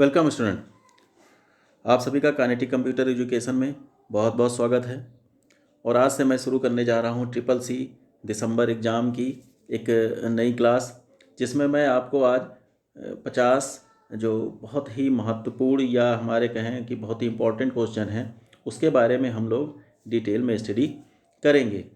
Welcome student. आप सभी का काइनेटिक कंप्यूटर एजुकेशन में बहुत बहुत स्वागत है। और आज से मैं शुरू करने जा रहा हूँ CCC दिसंबर एग्ज़ाम की एक नई क्लास, जिसमें मैं आपको आज 50 जो बहुत ही महत्वपूर्ण या हमारे कहें कि बहुत ही इम्पोर्टेंट क्वेश्चन हैं उसके बारे में हम लोग डिटेल में स्टडी करेंगे।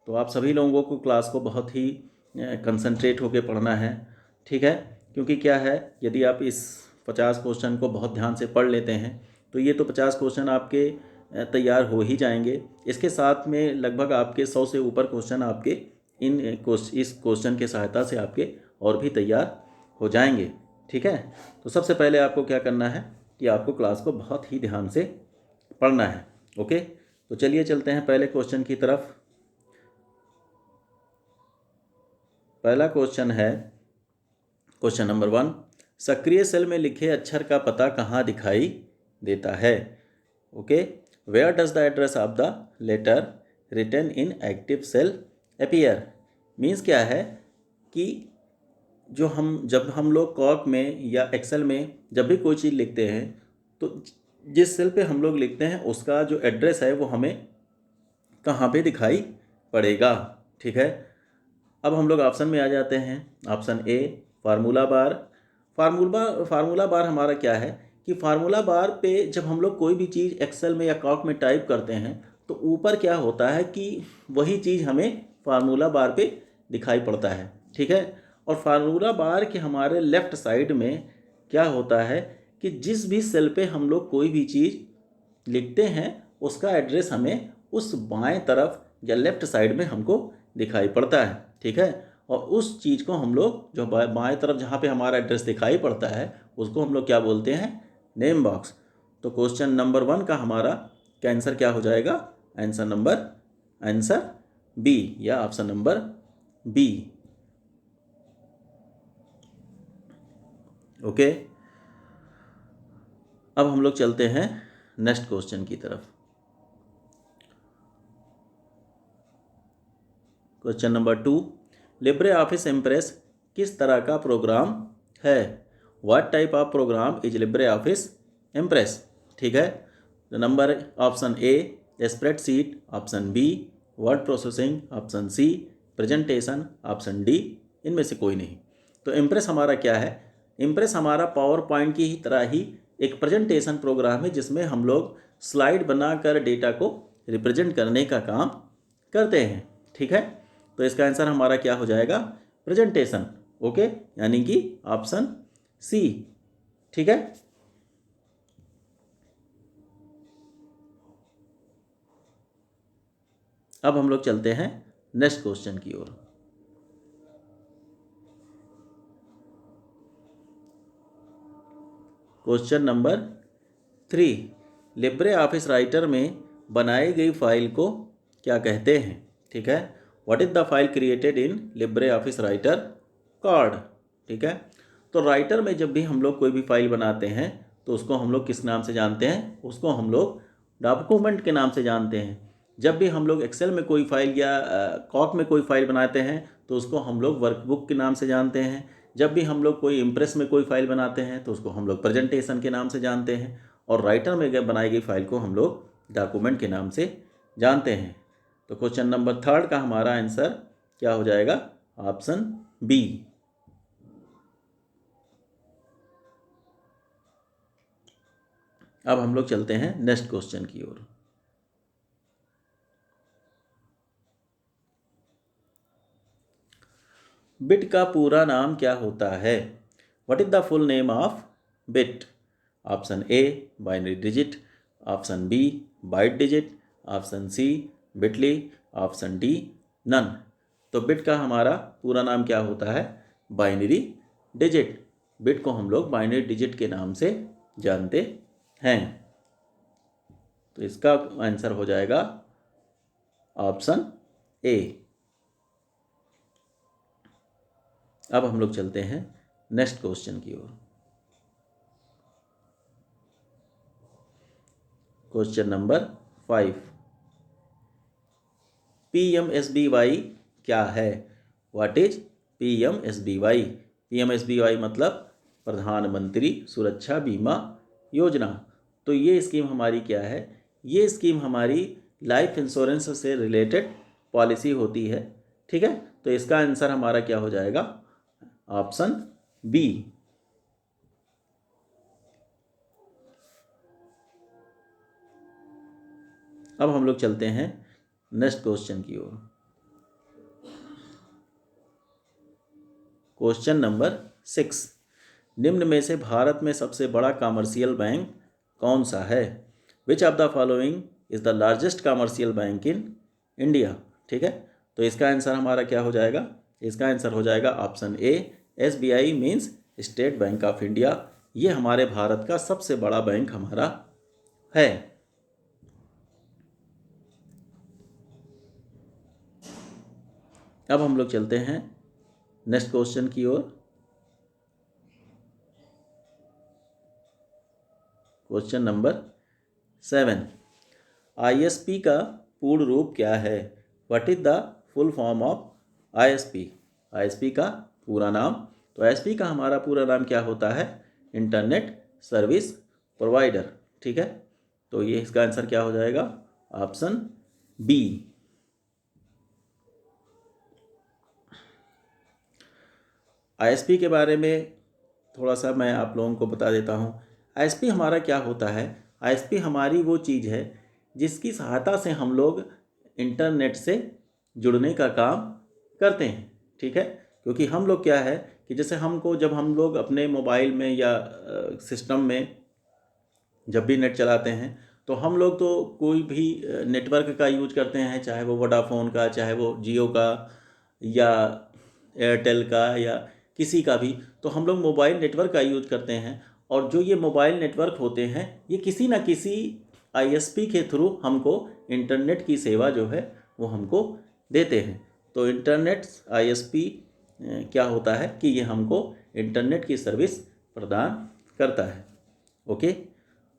तो आप सभी लोगों को क्लास को बहुत ही कंसंट्रेट होकर पढ़ना है, ठीक है। क्योंकि क्या है, यदि आप इस 50 क्वेश्चन को बहुत ध्यान से पढ़ लेते हैं तो ये तो 50 क्वेश्चन आपके तैयार हो ही जाएंगे। इसके साथ में लगभग आपके 100 से ऊपर क्वेश्चन आपके इस क्वेश्चन के सहायता से आपके और भी तैयार हो जाएंगे, ठीक है। तो सबसे पहले आपको क्या करना है कि आपको क्लास को बहुत ही ध्यान से पढ़ना है, ओके। तो चलिए चलते हैं पहले क्वेश्चन की तरफ। पहला क्वेश्चन है क्वेश्चन नंबर 1, सक्रिय सेल में लिखे अक्षर का पता कहाँ दिखाई देता है? Okay, where does the address of the letter written in active cell appear? Means क्या है कि जब हम लोग कॉक में या एक्सेल में जब भी कोई चीज़ लिखते हैं तो जिस सेल पे हम लोग लिखते हैं उसका जो एड्रेस है वो हमें कहाँ पे दिखाई पड़ेगा, ठीक है। अब हम लोग ऑप्शन में आ जाते हैं। Option A, formula bar. Formula बार हमारा क्या है कि फार्मूला बार पे जब हम लोग कोई भी चीज़ एक्सेल में या कॉक में टाइप करते हैं तो ऊपर क्या होता है कि वही चीज़ हमें फार्मूला बार पे दिखाई पड़ता है, ठीक है। और फार्मूला बार के हमारे लेफ़्ट साइड में क्या होता है कि जिस भी सेल पे हम लोग कोई भी चीज़ लिखते हैं उसका एड्रेस हमें उस बाएं तरफ या लेफ़्ट साइड में हमको दिखाई पड़ता है, ठीक है। और उस चीज़ को हम लोग जो बाएं तरफ जहाँ पे हमारा एड्रेस दिखाई पड़ता है उसको हम लोग क्या बोलते हैं? Name box. तो क्वेश्चन नंबर 1 का हमारा क्या आंसर क्या हो जाएगा? आंसर बी या ऑप्शन नंबर बी, ओके। अब हम लोग चलते हैं नेक्स्ट क्वेश्चन की तरफ। Question number 2, LibreOffice Impress किस तरह का प्रोग्राम है? What type of program is LibreOffice Impress? ठीक है। Number option A, spreadsheet, option B, word processing, option C, presentation, option D, इनमें से कोई नहीं। तो इम्प्रेस हमारा क्या है? इम्प्रेस हमारा पावर पॉइंट की ही तरह ही एक प्रेजेंटेशन प्रोग्राम है जिसमें हम लोग स्लाइड बनाकर डेटा को रिप्रेजेंट करने का काम करते हैं, ठीक है। तो इसका आंसर हमारा क्या हो जाएगा? प्रेजेंटेशन, ओके, यानी कि ऑप्शन सी, ठीक है। अब हम लोग चलते हैं नेक्स्ट क्वेश्चन की ओर। Question number 3, LibreOffice Writer में बनाई गई फाइल को क्या कहते हैं? ठीक है। What is the file created in Libre office writer called? ठीक है। तो राइटर में जब भी हम लोग कोई भी फाइल बनाते हैं तो उसको हम लोग किस नाम से जानते हैं? उसको हम लोग डॉक्यूमेंट के नाम से जानते हैं। जब भी हम लोग एक्सेल में कोई फाइल या कॉक में कोई फाइल बनाते हैं तो उसको हम लोग वर्कबुक के नाम से जानते हैं। जब भी हम लोग कोई इम्प्रेस में कोई फाइल बनाते हैं तो उसको हम लोग प्रेजेंटेशन के नाम से जानते हैं। और राइटर में बनाई गई फाइल को हम लोग डॉक्यूमेंट के नाम से जानते हैं। तो क्वेश्चन नंबर 3 का हमारा आंसर क्या हो जाएगा? Option B. अब हम लोग चलते हैं नेक्स्ट क्वेश्चन की ओर। बिट का पूरा नाम क्या होता है? What is the full name of bit? Option A, binary digit, option B, byte digit, option C, bitly, option D, none. तो बिट का हमारा पूरा नाम क्या होता है? Binary digit. बिट को हम लोग बाइनरी डिजिट के नाम से जानते हैं। तो इसका आंसर हो जाएगा ऑप्शन ए। अब हम लोग चलते हैं नेक्स्ट क्वेश्चन की ओर। क्वेश्चन नंबर 5, PMSBY क्या है? What is PMSBY? PMSBY मतलब प्रधानमंत्री सुरक्षा बीमा योजना। तो ये स्कीम हमारी क्या है? ये स्कीम हमारी लाइफ इंश्योरेंस से रिलेटेड पॉलिसी होती है। ठीक है, तो इसका आंसर हमारा क्या हो जाएगा? Option B. अब हम लोग चलते हैं नेक्स्ट क्वेश्चन की ओर। क्वेश्चन नंबर 6, निम्न में से भारत में सबसे बड़ा कमर्शियल बैंक कौन सा है? Which of the following is the largest commercial bank in India? ठीक है, तो इसका आंसर हमारा क्या हो जाएगा? इसका आंसर हो जाएगा option A, SBI means state bank of India. ये हमारे भारत का सबसे बड़ा बैंक हमारा है। अब हम लोग चलते हैं नेक्स्ट क्वेश्चन की ओर। क्वेश्चन नंबर 7, ISP का पूर्ण रूप क्या है? What is the full form of ISP? ISP का पूरा नाम, तो ISP का हमारा पूरा नाम क्या होता है? Internet service provider. ठीक है, तो ये इसका आंसर क्या हो जाएगा? Option B. ISP के बारे में थोड़ा सा मैं आप लोगों को बता देता हूँ। ISP हमारा क्या होता है? ISP हमारी वो चीज़ है जिसकी सहायता से हम लोग इंटरनेट से जुड़ने का काम करते हैं। ठीक है, क्योंकि हम लोग क्या है कि जैसे हमको जब हम लोग अपने मोबाइल में या सिस्टम में जब भी नेट चलाते हैं तो हम लोग तो कोई भी नेटवर्क का यूज करते हैं, चाहे वो वोडाफोन का, चाहे वो जियो का या एयरटेल का या किसी का भी, तो हम लोग मोबाइल नेटवर्क का यूज करते हैं। और जो ये मोबाइल नेटवर्क होते हैं ये किसी ना किसी ISP के थ्रू हमको इंटरनेट की सेवा जो है वो हमको देते हैं। तो इंटरनेट ISP क्या होता है कि ये हमको इंटरनेट की सर्विस प्रदान करता है। ओके,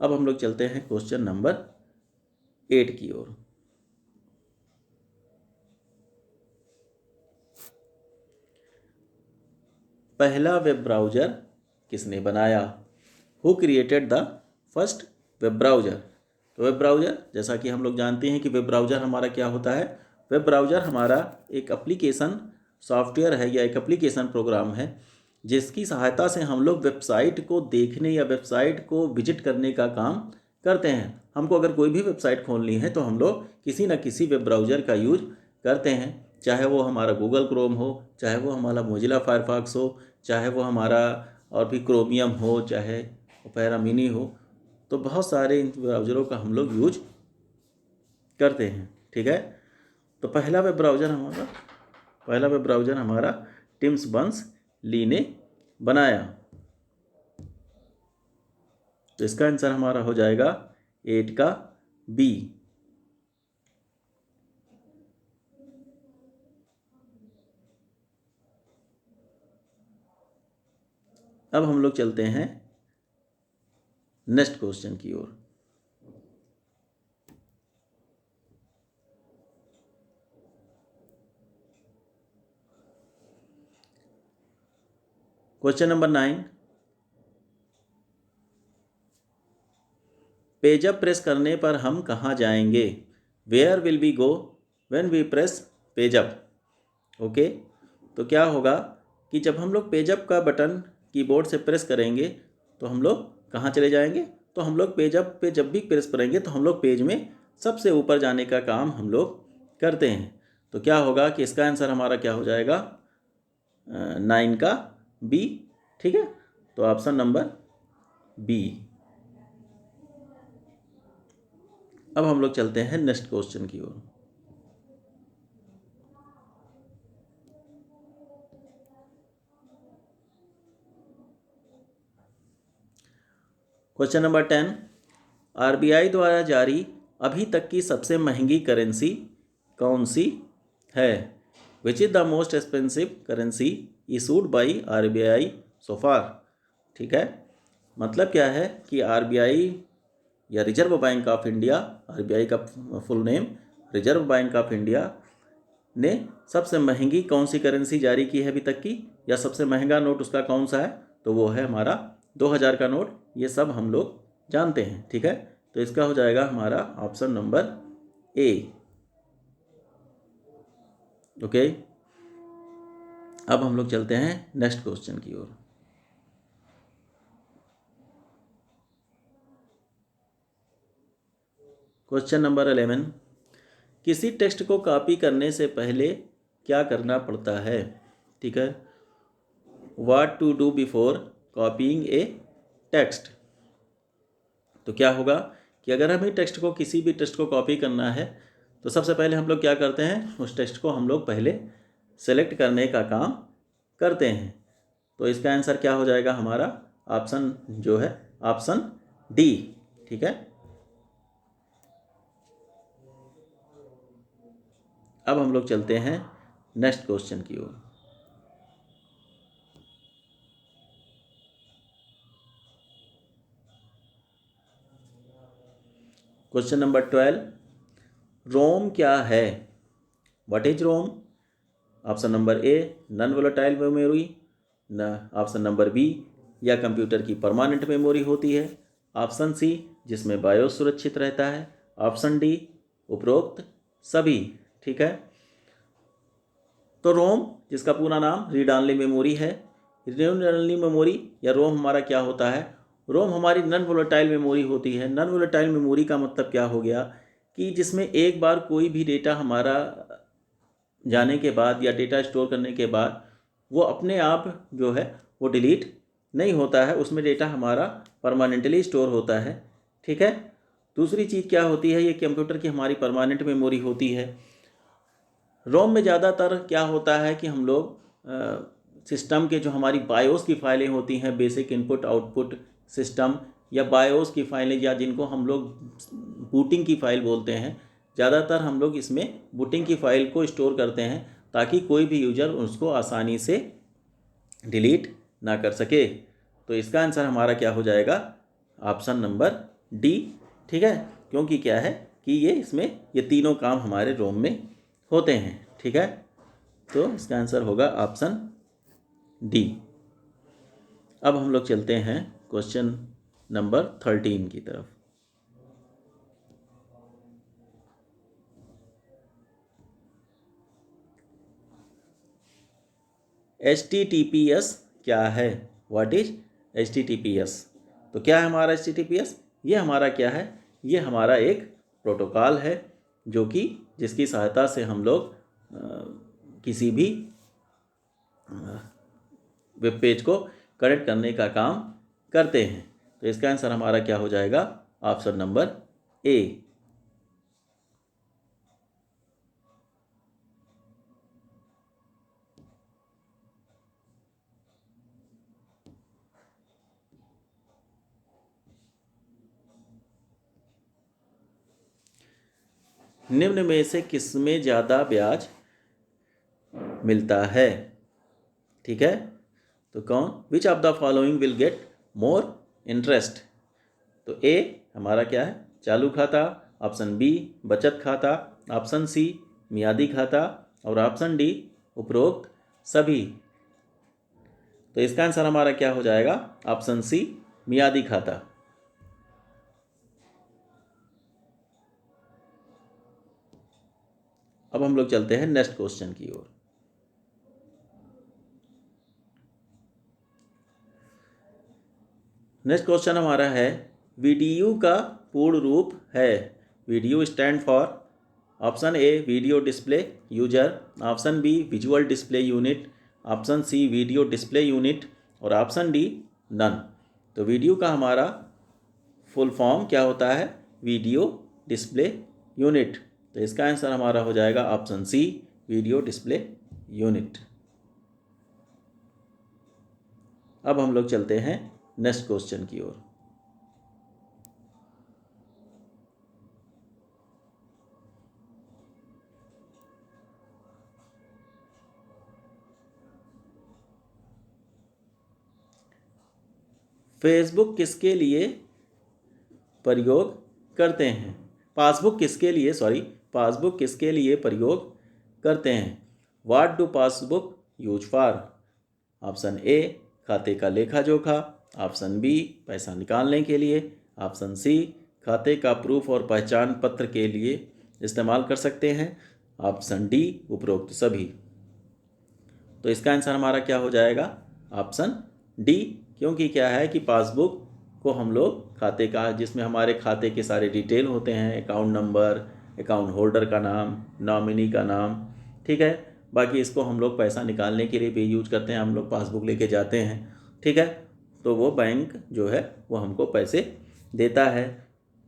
अब हम लोग चलते हैं क्वेश्चन नंबर 8 की ओर। पहला वेब ब्राउज़र किसने बनाया? Who created the first web browser? तो वेब ब्राउज़र, जैसा कि हम लोग जानते हैं कि वेब ब्राउज़र हमारा क्या होता है? वेब ब्राउज़र हमारा एक एप्लीकेशन सॉफ्टवेयर है या एक एप्लीकेशन प्रोग्राम है जिसकी सहायता से हम लोग वेबसाइट को देखने या वेबसाइट को विजिट करने का काम करते हैं। हमको अगर कोई भी वेबसाइट खोलनी है तो हम लोग किसी न किसी वेब ब्राउज़र का यूज करते हैं, चाहे वो हमारा गूगल क्रोम हो, चाहे वो हमारा मोजिला फायरफॉक्स हो, चाहे वो हमारा और भी क्रोमियम हो, चाहे ओपेरा मिनी हो। तो बहुत सारे इन ब्राउज़रों का हम लोग यूज करते हैं। ठीक है, तो पहला वेब ब्राउज़र हमारा टिम्स बर्नर्स ली ने बनाया। तो इसका आंसर हमारा हो जाएगा 8 का बी। अब हम लोग चलते हैं नेक्स्ट क्वेश्चन की ओर। क्वेश्चन नंबर 9, पेजअप प्रेस करने पर हम कहाँ जाएंगे? Where will we go when we press page up? Okay, तो क्या होगा कि जब हम लोग पेजअप का बटन कीबोर्ड से प्रेस करेंगे तो हम लोग कहाँ चले जाएंगे? तो हम लोग पेजअप पे जब भी प्रेस करेंगे तो हम लोग पेज में सबसे ऊपर जाने का काम हम लोग करते हैं। तो क्या होगा कि इसका आंसर हमारा क्या हो जाएगा? 9 का बी। ठीक है, तो ऑप्शन नंबर बी। अब हम लोग चलते हैं नेक्स्ट क्वेश्चन की ओर। क्वेश्चन नंबर 10, RBI द्वारा जारी अभी तक की सबसे महंगी करेंसी कौन सी है? Which is the most expensive currency issued by RBI सो फार? ठीक है, मतलब क्या है कि RBI या reserve bank of India, RBI का full name reserve bank of India ने सबसे महंगी कौन सी करेंसी जारी की है अभी तक की, या सबसे महंगा नोट उसका कौन सा है? तो वो है हमारा 2000 का नोट। ये सब हम लोग जानते हैं, ठीक है। तो इसका हो जाएगा हमारा ऑप्शन नंबर ए। ओके, अब हम लोग चलते हैं नेक्स्ट क्वेश्चन की ओर। क्वेश्चन नंबर 11, किसी टेक्स्ट को कॉपी करने से पहले क्या करना पड़ता है, ठीक है। What to do before copying a text. तो क्या होगा कि अगर हमें टेक्स्ट को, किसी भी टेक्स्ट को कॉपी करना है, तो सबसे पहले हम लोग क्या करते हैं, उस टेक्स्ट को हम लोग पहले सेलेक्ट करने का काम करते हैं। तो इसका आंसर क्या हो जाएगा हमारा, ऑप्शन जो है ऑप्शन डी, ठीक है। अब हम लोग चलते हैं नेक्स्ट क्वेश्चन की ओर। क्वेश्चन नंबर 12, रोम क्या है, what is ROM. Option number A, non volatile memory, option number B, या कंप्यूटर की परमानेंट मेमोरी होती है। ऑप्शन सी, जिसमें बायोस सुरक्षित रहता है। ऑप्शन डी, उपरोक्त सभी, ठीक है। तो रोम, जिसका पूरा नाम रीड ऑनली मेमोरी है, रीड ऑनली मेमोरी या रोम हमारा क्या होता है, रोम हमारी नॉन वोलेटाइल मेमोरी होती है। नॉन वोलेटाइल मेमोरी का मतलब क्या हो गया कि जिसमें एक बार कोई भी डेटा हमारा जाने के बाद या डेटा स्टोर करने के बाद वो अपने आप जो है वो डिलीट नहीं होता है, उसमें डेटा हमारा परमानेंटली स्टोर होता है, ठीक है। दूसरी चीज़ क्या होती है, ये कंप्यूटर की हमारी परमानेंट मेमोरी होती है। रोम में ज़्यादातर क्या होता है कि हम लोग सिस्टम के जो हमारी बायोस की फाइलें होती हैं, बेसिक इनपुट आउटपुट सिस्टम, या बायोस की फाइलें, या जिनको हम लोग बूटिंग की फ़ाइल बोलते हैं, ज़्यादातर हम लोग इसमें बूटिंग की फ़ाइल को स्टोर करते हैं ताकि कोई भी यूज़र उसको आसानी से डिलीट ना कर सके। तो इसका आंसर हमारा क्या हो जाएगा, ऑप्शन नंबर डी, ठीक है। क्योंकि क्या है कि ये तीनों काम हमारे रोम में होते हैं, ठीक है। तो इसका आंसर होगा ऑप्शन डी। अब हम लोग चलते हैं क्वेश्चन नंबर 13 की तरफ। HTTPS क्या है, व्हाट इज HTTPS। तो क्या है हमारा HTTPS, ये हमारा क्या है, ये हमारा एक प्रोटोकॉल है जो कि जिसकी सहायता से हम लोग किसी भी वेब पेज को कनेक्ट करने का काम करते हैं। तो इसका आंसर हमारा क्या हो जाएगा, ऑप्शन नंबर ए। निम्न में से किसमें ज़्यादा ब्याज मिलता है, ठीक है। तो कौन, विच of the following will get more interest. तो ए हमारा क्या है, चालू खाता। ऑप्शन बी, बचत खाता। ऑप्शन सी, मियादी खाता। और ऑप्शन डी, उपरोक्त सभी। तो इसका आंसर हमारा क्या हो जाएगा, ऑप्शन सी, मियादी खाता। अब हम लोग चलते हैं नेक्स्ट क्वेश्चन की ओर। नेक्स्ट क्वेश्चन हमारा है, वीडीयू का पूर्ण रूप है। VDU stand for, option A video display user, option B visual display unit, option C video display unit, और ऑप्शन डी नन। तो वीडियो का हमारा फुल फॉर्म क्या होता है, वीडियो डिस्प्ले यूनिट। तो इसका आंसर हमारा हो जाएगा option C, video display unit. अब हम लोग चलते हैं नेक्स्ट क्वेश्चन की ओर। फेसबुक किसके लिए प्रयोग करते हैं, पासबुक किसके लिए प्रयोग करते हैं। What do passbook use for. Option ए, खाते का लेखा जोखा, ऑप्शन बी पैसा निकालने के लिए, ऑप्शन सी खाते का प्रूफ और पहचान पत्र के लिए इस्तेमाल कर सकते हैं, ऑप्शन डी उपरोक्त सभी। तो इसका आंसर हमारा क्या हो जाएगा? ऑप्शन डी, क्योंकि क्या है कि पासबुक को हम लोग खाते का, जिसमें हमारे खाते के सारे डिटेल होते हैं, अकाउंट नंबर, अकाउंट होल्डर का नाम, नॉमिनी का नाम, ठीक है। बाकी इसको हम लोग पैसा निकालने के लिए भी यूज करते हैं, हम लोग पासबुक लेके जाते हैं, ठीक है। तो वो बैंक जो है वो हमको पैसे देता है,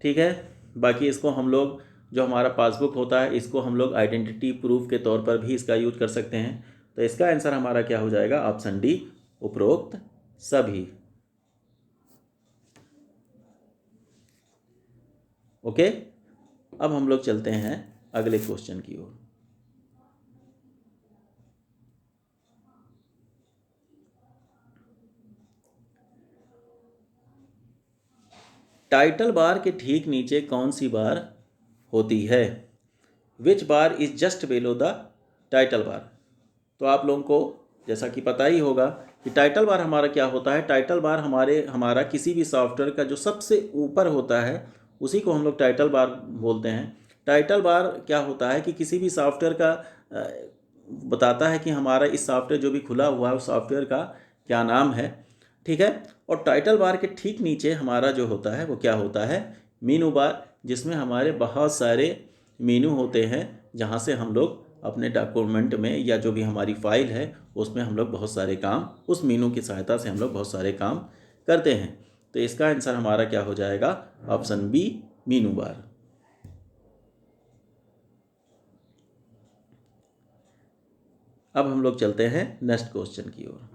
ठीक है। बाकी इसको हम लोग, जो हमारा पासबुक होता है, इसको हम लोग आइडेंटिटी प्रूफ के तौर पर भी इसका यूज कर सकते हैं। तो इसका आंसर हमारा क्या हो जाएगा? ऑप्शन डी उपरोक्त सभी। ओके, अब हम लोग चलते हैं अगले क्वेश्चन की ओर। टाइटल बार के ठीक नीचे कौन सी बार होती है? Which bar is just below the title bar? तो आप लोगों को जैसा कि पता ही होगा कि टाइटल बार हमारा क्या होता है। टाइटल बार हमारा किसी भी सॉफ्टवेयर का जो सबसे ऊपर होता है उसी को हम लोग टाइटल बार बोलते हैं। टाइटल बार क्या होता है कि किसी भी सॉफ्टवेयर का बताता है कि हमारा इस सॉफ्टवेयर जो भी खुला हुआ है उस सॉफ्टवेयर का क्या नाम है, ठीक है। और टाइटल बार के ठीक नीचे हमारा जो होता है वो क्या होता है? मीनू बार, जिसमें हमारे बहुत सारे मीनू होते हैं, जहाँ से हम लोग अपने डॉक्यूमेंट में या जो भी हमारी फाइल है उसमें हम लोग बहुत सारे काम, उस मीनू की सहायता से हम लोग बहुत सारे काम करते हैं। तो इसका आंसर हमारा क्या हो जाएगा? ऑप्शन बी मीनू बार। अब हम लोग चलते हैं नेक्स्ट क्वेश्चन की ओर।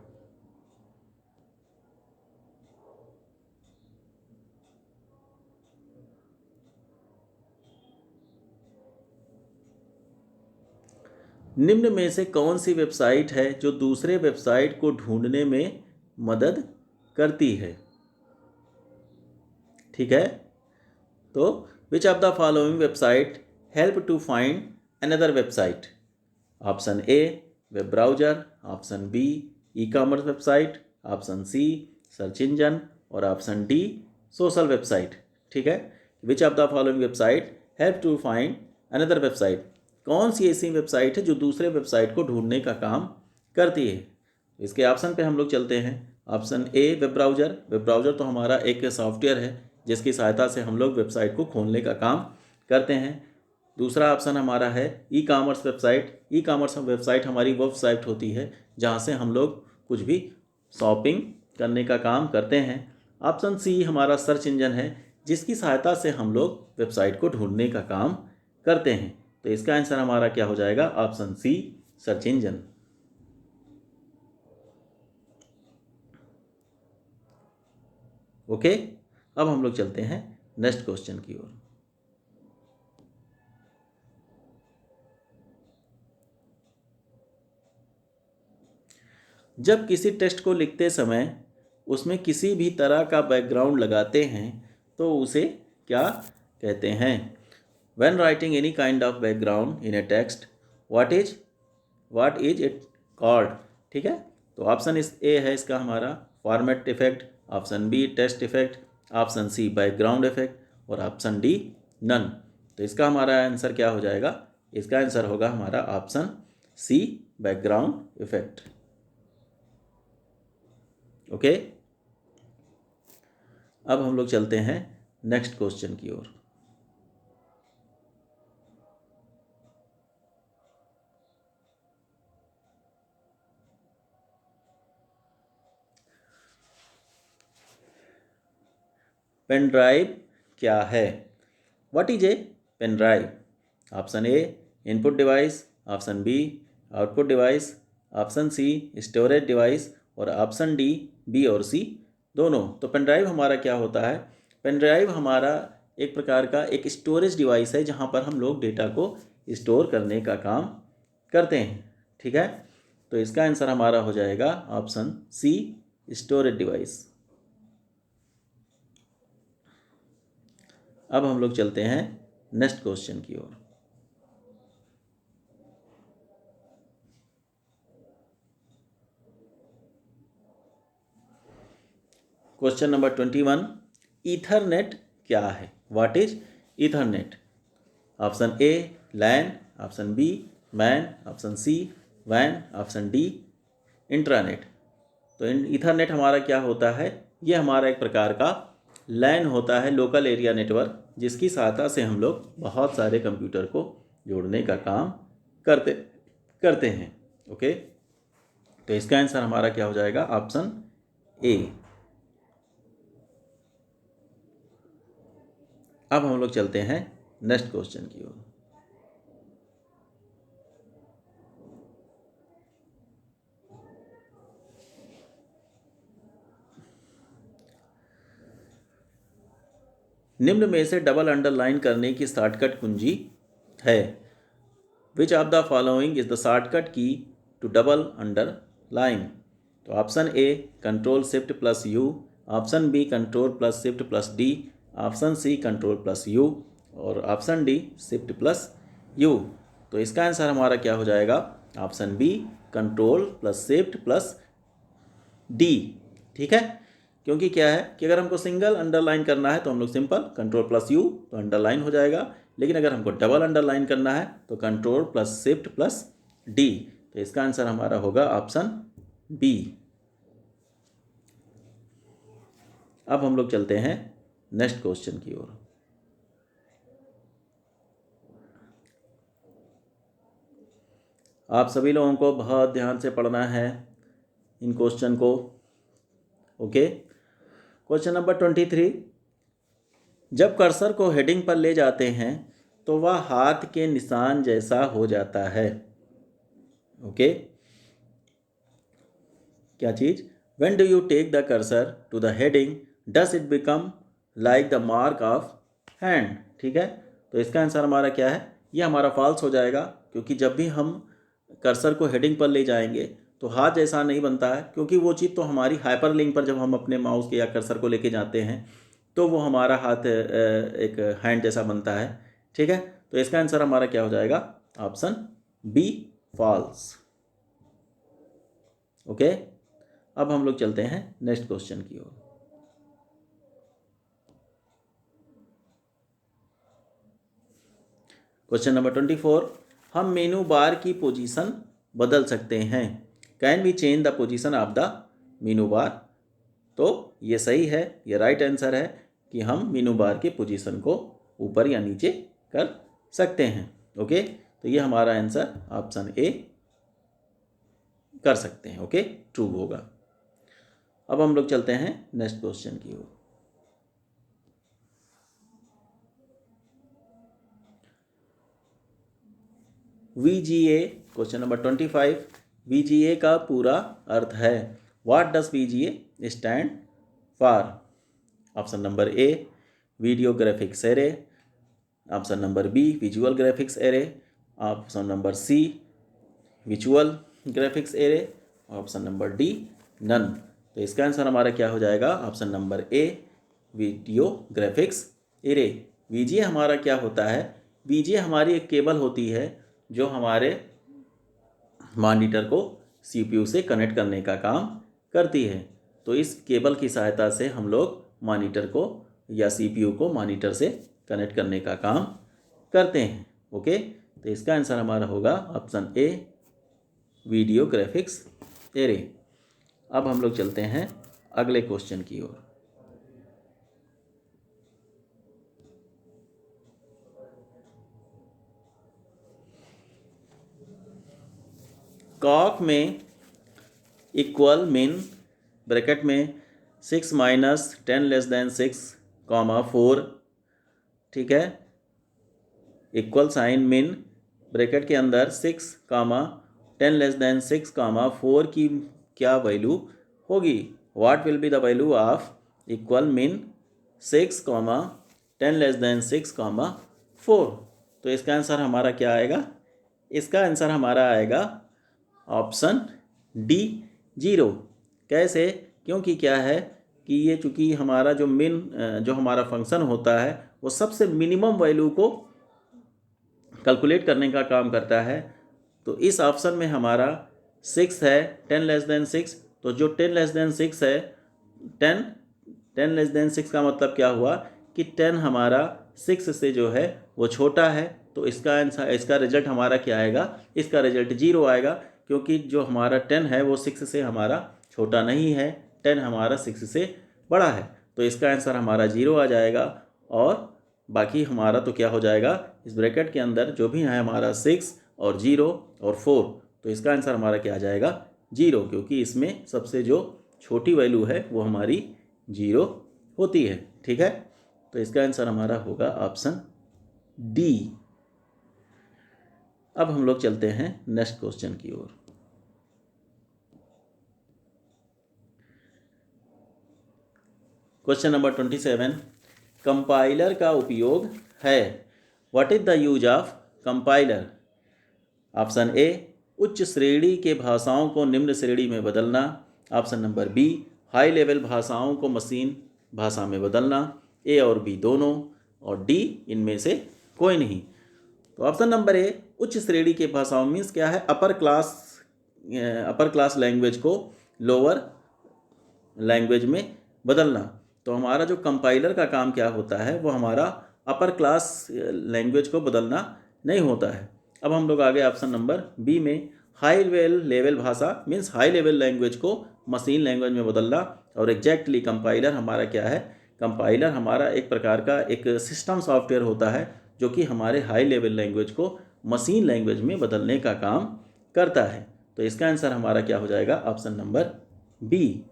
निम्न में से कौन सी वेबसाइट है जो दूसरे वेबसाइट को ढूंढने में मदद करती है? ठीक है, तो which of the following website help to find another website? Option A web browser, option B e commerce website, option C search engine और ऑप्शन डी सोशल वेबसाइट। ठीक है, which of the following website help to find another website? कौन सी ऐसी website है जो दूसरे website को ढूंढने का काम करती है? इसके ऑप्शन पे हम लोग चलते हैं। Option A web browser. Web browser तो हमारा एक सॉफ्टवेयर है जिसकी सहायता से हम लोग वेबसाइट को खोलने का काम करते हैं। दूसरा ऑप्शन हमारा है ई कॉमर्स वेबसाइट। ई कॉमर्स वेबसाइट हमारी वेबसाइट होती है जहाँ से हम लोग कुछ भी शॉपिंग करने का काम करते हैं। ऑप्शन सी हमारा सर्च इंजन है, जिसकी सहायता से हम लोग वेबसाइट को ढूंढने का काम करते हैं। तो इसका आंसर हमारा क्या हो जाएगा? Option C search engine. Okay, अब हम लोग चलते हैं नेक्स्ट क्वेश्चन की ओर। जब किसी टेक्स्ट को लिखते समय उसमें किसी भी तरह का बैकग्राउंड लगाते हैं तो उसे क्या कहते हैं? When writing any kind of background in a text, what is it called? ठीक है, तो ऑप्शन इस ए है इसका हमारा format effect, option B text effect, option C background effect और ऑप्शन डी नन। तो इसका हमारा आंसर क्या हो जाएगा? इसका आंसर होगा हमारा option C background effect. Okay, अब हम लोग चलते हैं नेक्स्ट क्वेश्चन की ओर। पेन ड्राइव क्या है? What is a pen drive? Option A input device, option B output device, option C storage device और ऑप्शन डी बी और सी दोनों। तो पेन ड्राइव हमारा क्या होता है? पेन ड्राइव हमारा एक प्रकार का एक स्टोरेज डिवाइस है जहाँ पर हम लोग डेटा को स्टोर करने का काम करते हैं। ठीक है, तो इसका आंसर हमारा हो जाएगा ऑप्शन सी स्टोरेज डिवाइस। अब हम लोग चलते हैं नेक्स्ट क्वेश्चन की ओर। क्वेश्चन नंबर 21, ईथरनेट क्या है? What is ethernet? Option A LAN, option B MAN, option C वैन, ऑप्शन डी इंट्रानेट। तो ईथरनेट हमारा क्या होता है? ये हमारा एक प्रकार का लैन होता है, लोकल एरिया नेटवर्क, जिसकी सहायता से हम लोग बहुत सारे कंप्यूटर को जोड़ने का काम करते हैं। ओके, तो इसका आंसर हमारा क्या हो जाएगा? ऑप्शन ए। अब हम लोग चलते हैं नेक्स्ट क्वेश्चन की ओर। निम्न में से डबल अंडरलाइन करने की शॉर्टकट कुंजी है। Which of the following is the shortcut key to double underline? तो option A control shift plus U, option B control plus shift plus D, option C control plus U और option D shift plus U. तो इसका answer हमारा क्या हो जाएगा? Option B control plus shift plus D. ठीक है, क्योंकि क्या है कि अगर हमको सिंगल अंडरलाइन करना है तो हम लोग सिंपल कंट्रोल प्लस यू तो अंडरलाइन हो जाएगा, लेकिन अगर हमको डबल अंडरलाइन करना है तो control plus shift plus D. तो इसका आंसर हमारा होगा ऑप्शन बी। अब हम लोग चलते हैं नेक्स्ट क्वेश्चन की ओर। आप सभी लोगों को बहुत ध्यान से पढ़ना है इन क्वेश्चन को। ओके, क्वेश्चन नंबर 23, जब कर्सर को हेडिंग पर ले जाते हैं तो वह हाथ के निशान जैसा हो जाता है। ओके, क्या चीज? When do you take the cursor to the heading does it become like the mark of hand? ठीक है, तो इसका आंसर हमारा क्या है? ये हमारा फॉल्स हो जाएगा, क्योंकि जब भी हम कर्सर को हेडिंग पर ले जाएंगे तो हाथ जैसा नहीं बनता है, क्योंकि वो चीज़ तो हमारी हाइपर लिंक पर जब हम अपने माउस के या कर्सर को लेके जाते हैं तो वो हमारा हाथ एक हैंड जैसा बनता है। ठीक है, तो इसका आंसर हमारा क्या हो जाएगा? Option B false. ओके, अब हम लोग चलते हैं नेक्स्ट क्वेश्चन की ओर। क्वेश्चन नंबर 24, हम मेनू बार की पोजीशन बदल सकते हैं। Can we change the position of the menu bar? तो ये सही है, ये राइट आंसर है कि हम मेनू बार की पोजीशन को ऊपर या नीचे कर सकते हैं। ओके, तो ये हमारा आंसर ऑप्शन ए कर सकते हैं। ओके, ट्रू होगा। अब हम लोग चलते हैं नेक्स्ट क्वेश्चन की ओर। VGA, क्वेश्चन नंबर 25, VGA का पूरा अर्थ है। What does VGA stand for? Option number A video graphics array, option number B visual graphics array, option number C visual graphics array, option number D none. तो इसका answer हमारा क्या हो जाएगा? Option number A video graphics array. VGA हमारा क्या होता है? VGA हमारी एक केबल होती है जो हमारे मॉनिटर को CPU से कनेक्ट करने का काम करती है। तो इस केबल की सहायता से हम लोग मॉनिटर को या CPU को मॉनिटर से कनेक्ट करने का काम करते हैं। ओके, तो इसका आंसर हमारा होगा option A video graphics array. अब हम लोग चलते हैं अगले क्वेश्चन की ओर। कॉक में इक्वल मीन ब्रैकेट में 6 माइनस 10 लेस देन 6 कॉमा 4, ठीक है, इक्वल साइन मीन ब्रैकेट के अंदर 6 कामा 10 लेस देन 6 कामा 4 की क्या वैल्यू होगी? What will be the value of equal mean 6 comma 10 less than 6 comma 4? तो इसका आंसर हमारा क्या आएगा? इसका आंसर हमारा आएगा ऑप्शन डी 0। कैसे? क्योंकि क्या है कि ये चूँकि हमारा जो मिन जो हमारा फंक्शन होता है वो सबसे मिनिमम वैल्यू को कैलकुलेट करने का काम करता है। तो इस ऑप्शन में हमारा 6 है 10 लेस देन 6, तो जो 10 लेस देन 6 है 10 10<6 का मतलब क्या हुआ कि 10 हमारा 6 से जो है वो छोटा है, तो इसका आंसर, इसका रिजल्ट हमारा क्या आएगा, इसका रिजल्ट 0 आएगा, क्योंकि जो हमारा 10 है वो 6 से हमारा छोटा नहीं है, 10 हमारा 6 से बड़ा है, तो इसका आंसर हमारा 0 आ जाएगा। और बाकी हमारा तो क्या हो जाएगा, इस ब्रैकेट के अंदर जो भी है हमारा 6 और 0 और 4, तो इसका आंसर हमारा क्या आ जाएगा, 0, क्योंकि इसमें सबसे जो छोटी वैल्यू है वो हमारी 0 होती है। ठीक है, तो इसका आंसर हमारा होगा ऑप्शन डी। अब हम लोग चलते हैं नेक्स्ट क्वेश्चन की ओर। क्वेश्चन नंबर 27, कंपाइलर का उपयोग है। What is the use of compiler? Option A, उच्च श्रेणी के भाषाओं को निम्न श्रेणी में बदलना। Option number B, high level भाषाओं को मशीन भाषा में बदलना। ए और बी दोनों, और डी इनमें से कोई नहीं। तो ऑप्शन नंबर ए, उच्च श्रेणी के भाषाओं मीन्स क्या है, अपर क्लास लैंग्वेज को लोअर लैंग्वेज में बदलना। तो हमारा जो कंपाइलर का काम क्या होता है, वो हमारा अपर क्लास लैंग्वेज को बदलना नहीं होता है। अब हम लोग आगे ऑप्शन नंबर बी में, हाई लेवल भाषा मीन्स हाई लेवल लैंग्वेज को मशीन लैंग्वेज में बदलना। और एग्जैक्टली कंपाइलर हमारा क्या है, कंपाइलर हमारा एक प्रकार का एक सिस्टम सॉफ्टवेयर होता है जो कि हमारे हाई लेवल लैंग्वेज को मशीन लैंग्वेज में बदलने का काम करता है। तो इसका आंसर हमारा क्या हो जाएगा, ऑप्शन नंबर बी।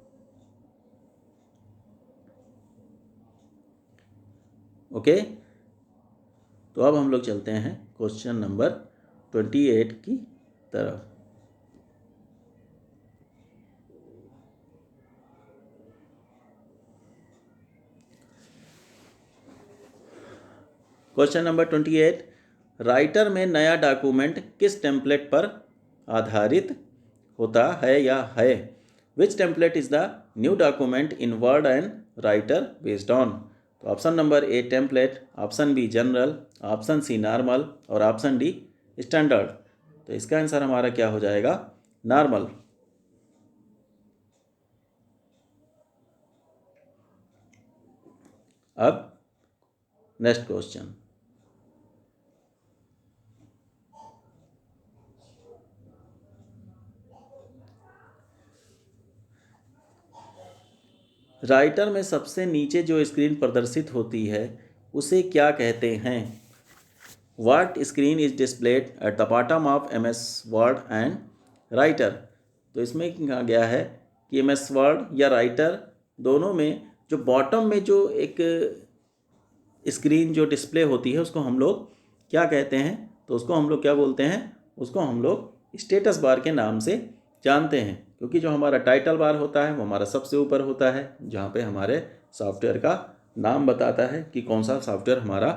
ओके, तो अब हम लोग चलते हैं क्वेश्चन नंबर 28 की तरफ। क्वेश्चन नंबर 28, राइटर में नया डॉक्यूमेंट किस टेम्पलेट पर आधारित होता है या है? Which template is the new document in Word and Writer based on? तो option number A template, option B general, option C normal और ऑप्शन डी स्टैंडर्ड। तो इसका आंसर हमारा क्या हो जाएगा, नॉर्मल। अब नेक्स्ट क्वेश्चन, राइटर में सबसे नीचे जो स्क्रीन प्रदर्शित होती है उसे क्या कहते हैं? What screen is displayed at the bottom of MS word and writer? तो इसमें कहा गया है कि MS वर्ड या राइटर दोनों में जो बॉटम में जो एक स्क्रीन जो डिस्प्ले होती है उसको हम लोग क्या कहते हैं? तो उसको हम लोग क्या बोलते हैं, उसको हम लोग स्टेटस बार के नाम से जानते हैं, क्योंकि जो हमारा टाइटल बार होता है वो हमारा सबसे ऊपर होता है, जहाँ पे हमारे सॉफ्टवेयर का नाम बताता है कि कौन सा सॉफ्टवेयर हमारा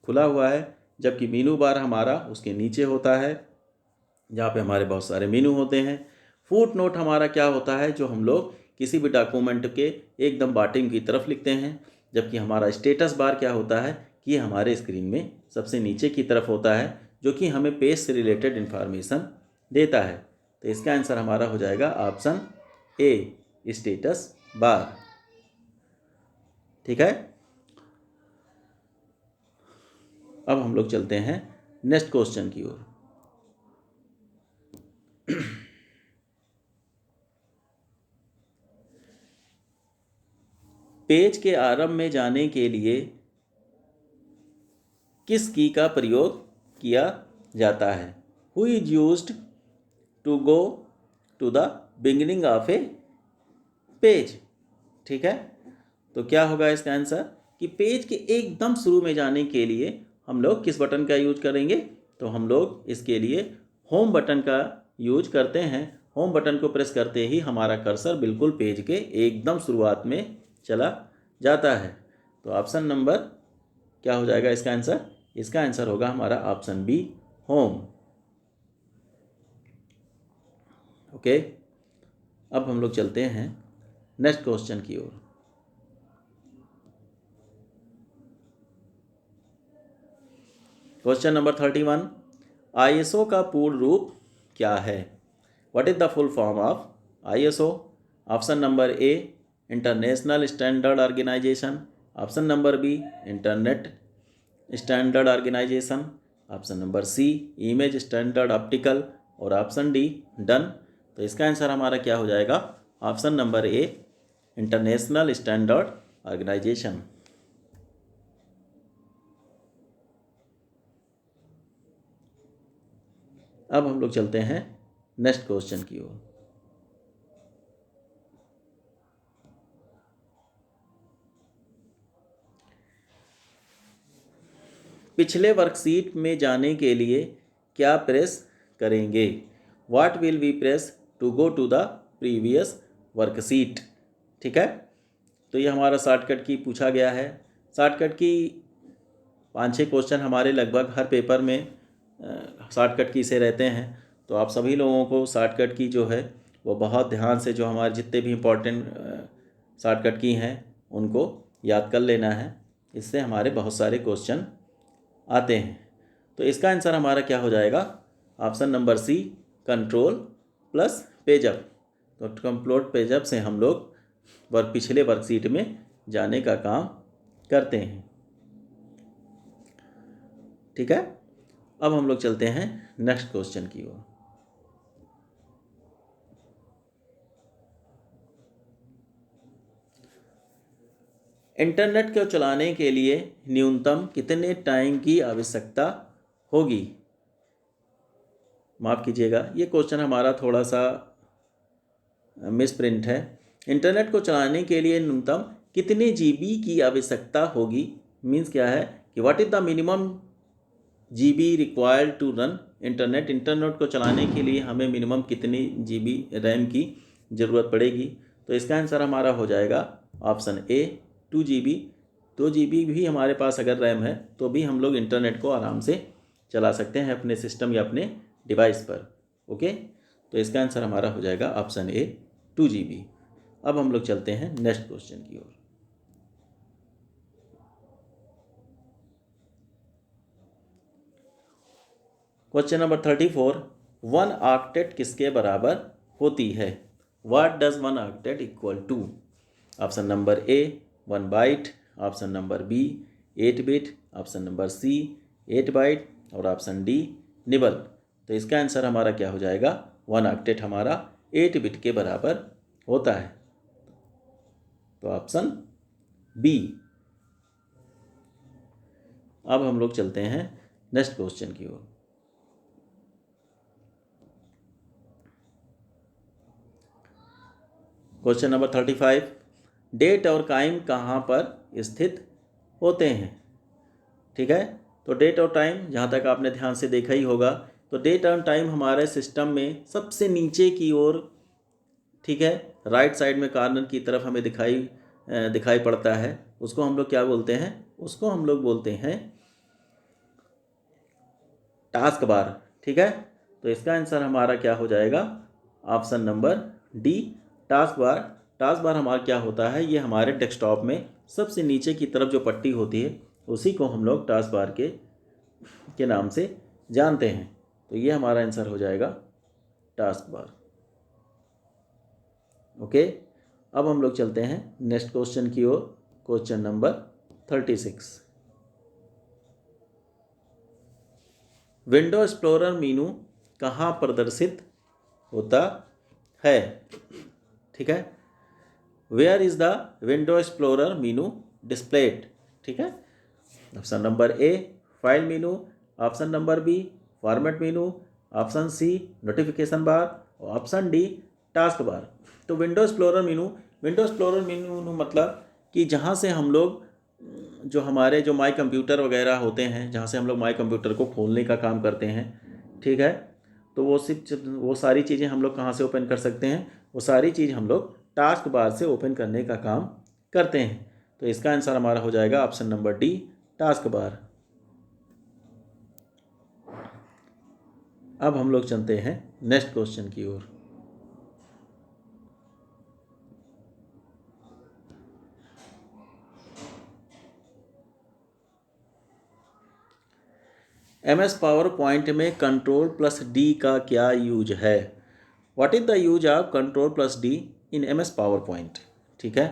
खुला हुआ है, जबकि मेनू बार हमारा उसके नीचे होता है, जहाँ पे हमारे बहुत सारे मेनू होते हैं। फुट नोट हमारा क्या होता है, जो हम लोग किसी भी डॉक्यूमेंट के एकदम बॉटम की तरफ लिखते हैं, जबकि हमारा स्टेटस बार क्या होता है कि हमारे स्क्रीन में सबसे नीचे की तरफ होता है, जो कि हमें पेज से रिलेटेड इन्फॉर्मेशन देता है। तो इसका आंसर हमारा हो जाएगा ऑप्शन ए, स्टेटस बार। ठीक है, अब हम लोग चलते हैं नेक्स्ट क्वेश्चन की ओर। पेज के आरंभ में जाने के लिए किस की का प्रयोग किया जाता है? Who is used to go to the beginning of a page? ठीक है, तो क्या होगा इसका आंसर कि पेज के एकदम शुरू में जाने के लिए हम लोग किस बटन का यूज करेंगे? तो हम लोग इसके लिए होम बटन का यूज करते हैं। होम बटन को प्रेस करते ही हमारा कर्सर बिल्कुल पेज के एकदम शुरुआत में चला जाता है। तो ऑप्शन नंबर क्या हो जाएगा इसका आंसर? इसका आंसर होगा हमारा ऑप्शन बी, होम। ओके, अब हम लोग चलते हैं नेक्स्ट क्वेश्चन की ओर। क्वेश्चन नंबर 31, ISO का पूर्ण रूप क्या है? What is the full form of ISO? Option number A, international standard organisation, option number B internet standard organisation, option number C image standard optical और ऑप्शन डी डन। तो इसका answer हमारा क्या हो जाएगा? Option number A international standard organisation. अब हम लोग चलते हैं नेक्स्ट क्वेश्चन की ओर। पिछले वर्कशीट में जाने के लिए क्या प्रेस करेंगे? What will we press to go to the previous worksheet? ठीक है, तो ये हमारा शॉर्टकट की पूछा गया है। शॉर्टकट की 5-6 क्वेश्चन हमारे लगभग हर पेपर में शॉर्टकट की से रहते हैं, तो आप सभी लोगों को शॉर्टकट की जो है वो बहुत ध्यान से, जो हमारे जितने भी इम्पोर्टेंट शॉर्टकट की हैं उनको याद कर लेना है। इससे हमारे बहुत सारे क्वेश्चन आते हैं। तो इसका आंसर हमारा क्या हो जाएगा? Option number C control plus page up. तो कंट्रोल पेजअप से हम लोग पिछले वर्कशीट में जाने का काम करते हैं। ठीक है, अब हम लोग चलते हैं नेक्स्ट क्वेश्चन की ओर। इंटरनेट को चलाने के लिए न्यूनतम कितने टाइम की आवश्यकता होगी? माफ़ कीजिएगा, ये क्वेश्चन हमारा थोड़ा सा मिस प्रिंट है। इंटरनेट को चलाने के लिए न्यूनतम कितने जीबी की आवश्यकता होगी मीन्स क्या है कि what is the minimum GB required to run internet. Internet को चलाने के लिए हमें मिनिमम कितनी जीबी रैम की ज़रूरत पड़ेगी? तो इसका आंसर हमारा हो जाएगा ऑप्शन ए 2 GB। 2 GB भी हमारे पास अगर रैम है तो भी हम लोग इंटरनेट को आराम से चला सकते हैं अपने सिस्टम या अपने डिवाइस पर। ओके, तो इसका आंसर हमारा हो जाएगा ऑप्शन ए 2 GB। अब हम लोग चलते हैं नेक्स्ट क्वेश्चन की ओर। क्वेश्चन नंबर 34, 1 ऑक्टेट किसके बराबर होती है? What does 1 octet equal to? Option number A 1 byte, option number B 8 bit, option number C 8 byte और ऑप्शन डी निबल। तो इसका आंसर हमारा क्या हो जाएगा? 1 ऑक्टेट हमारा 8 बिट के बराबर होता है, तो ऑप्शन बी। अब हम लोग चलते हैं नेक्स्ट क्वेश्चन की ओर। क्वेश्चन नंबर 35, डेट और टाइम कहाँ पर स्थित होते हैं? ठीक है, तो डेट और टाइम जहाँ तक आपने ध्यान से देखा ही होगा, तो डेट और टाइम हमारे सिस्टम में सबसे नीचे की ओर, ठीक है, राइट साइड में कॉर्नर की तरफ हमें दिखाई पड़ता है। उसको हम लोग क्या बोलते हैं? उसको हम लोग बोलते हैं टास्क बार। ठीक है, तो इसका आंसर हमारा क्या हो जाएगा? Option number D task bar. Task bar हमारा क्या होता है? ये हमारे डेस्कटॉप में सबसे नीचे की तरफ जो पट्टी होती है उसी को हम लोग टास्क बार के नाम से जानते हैं। तो ये हमारा आंसर हो जाएगा टास्क बार। ओके, अब हम लोग चलते हैं नेक्स्ट क्वेश्चन की ओर। Question number 36, window explorer menu कहाँ प्रदर्शित होता है? ठीक है, where is the window explorer menu displayed? ठीक है, option number A file menu, option number B format menu, option C notification bar और ऑप्शन डी टास्क बार। तो विंडो एक्सप्लोरर मेनू मतलब कि जहाँ से हम लोग जो हमारे जो माई कंप्यूटर वगैरह होते हैं, जहाँ से हम लोग माई कंप्यूटर को खोलने का काम करते हैं, ठीक है, तो वो सारी चीज़ें हम लोग कहाँ से ओपन कर सकते हैं? वो सारी चीज़ हम लोग टास्क बार से ओपन करने का काम करते हैं। तो इसका आंसर हमारा हो जाएगा option number D task bar. अब हम लोग चलते हैं नेक्स्ट क्वेश्चन की ओर। MS पावर पॉइंट में कंट्रोल प्लस डी का क्या यूज है? What is the use of control plus D in MS power point? ठीक है।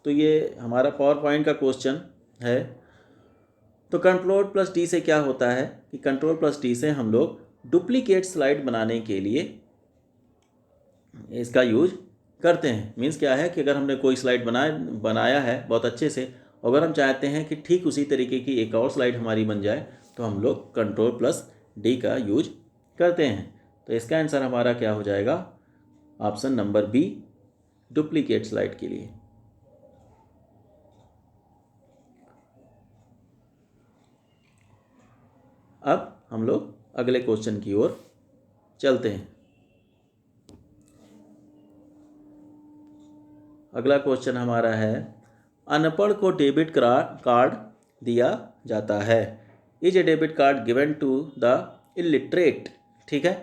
तो ये हमारा पावर पॉइंट का क्वेश्चन है। तो कंट्रोल प्लस डी से क्या होता है कि कंट्रोल प्लस डी से हम लोग डुप्लीकेट स्लाइड बनाने के लिए इसका यूज करते हैं। मीन्स क्या है कि अगर हमने कोई स्लाइड बनाया है बहुत अच्छे से, अगर हम चाहते हैं कि ठीक उसी तरीके की एक और स्लाइड हमारी बन जाए, तो हम लोग कंट्रोल प्लस डी का यूज करते हैं। तो इसका आंसर हमारा क्या हो जाएगा? Option number B, duplicate slide के लिए। अब हम लोग अगले क्वेश्चन की ओर चलते हैं। अगला क्वेश्चन हमारा है, अनपढ़ को डेबिट कार्ड दिया जाता है। Is a debit card given to the illiterate. ठीक है,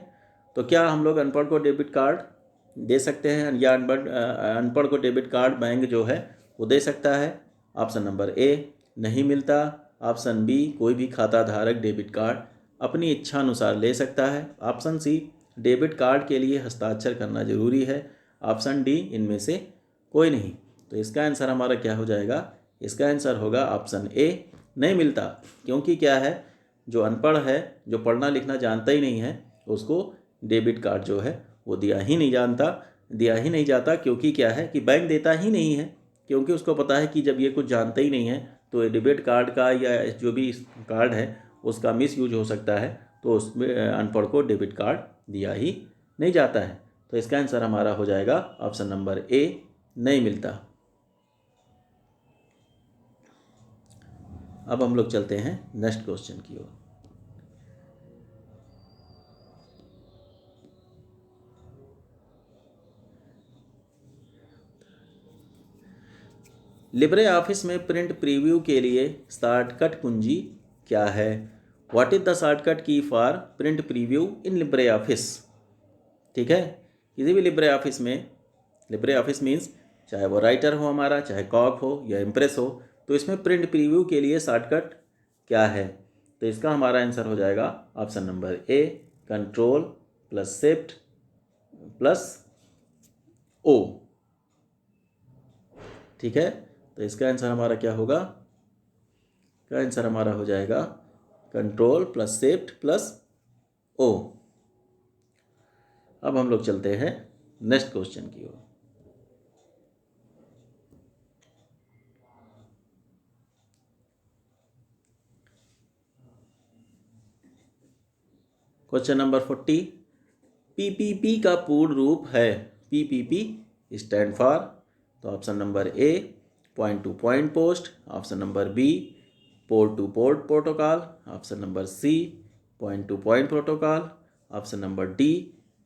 तो क्या हम लोग अनपढ़ को डेबिट कार्ड दे सकते हैं, या अनपढ़ को डेबिट कार्ड बैंक जो है वो दे सकता है? ऑप्शन नंबर ए, नहीं मिलता। ऑप्शन बी, कोई भी खाता धारक डेबिट कार्ड अपनी इच्छा अनुसार ले सकता है। ऑप्शन सी, डेबिट कार्ड के लिए हस्ताक्षर करना जरूरी है। ऑप्शन डी, इनमें से कोई नहीं। तो इसका आंसर हमारा क्या हो जाएगा? इसका आंसर होगा ऑप्शन ए, नहीं मिलता। क्योंकि क्या है, जो अनपढ़ है, जो पढ़ना लिखना जानता ही नहीं है, उसको डेबिट कार्ड जो है वो दिया ही नहीं जाता। क्योंकि क्या है कि बैंक देता ही नहीं है, क्योंकि उसको पता है कि जब ये कुछ जानता ही नहीं है तो डेबिट कार्ड का या जो भी कार्ड है उसका मिस यूज हो सकता है, तो उसमें अनपढ़ को डेबिट कार्ड दिया ही नहीं जाता है। तो इसका आंसर हमारा हो जाएगा ऑप्शन नंबर ए, नहीं मिलता। अब हम लोग चलते हैं नेक्स्ट क्वेश्चन की ओर। लिब्रे ऑफिस में प्रिंट प्रीव्यू के लिए शॉर्टकट कुंजी क्या है? व्हाट इज द शॉर्टकट की for print preview in Libre office? ठीक है, किसी भी लिब्रे ऑफिस मीन्स चाहे वो राइटर हो हमारा, चाहे कॉक हो या इम्प्रेस हो, तो इसमें प्रिंट प्रीव्यू के लिए शॉर्टकट क्या है? तो इसका हमारा आंसर हो जाएगा option number A, control plus shift plus O. ठीक है, तो इसका आंसर हमारा क्या होगा? का आंसर हमारा हो जाएगा control plus shift plus O. अब हम लोग चलते हैं नेक्स्ट क्वेश्चन की ओर। क्वेश्चन नंबर 40, पीपीपी का पूर्ण रूप है। पीपीपी स्टैंड फॉर, तो option number A, point to point post. Option number B, port to port protocol. Option number C, point to point protocol. Option number D,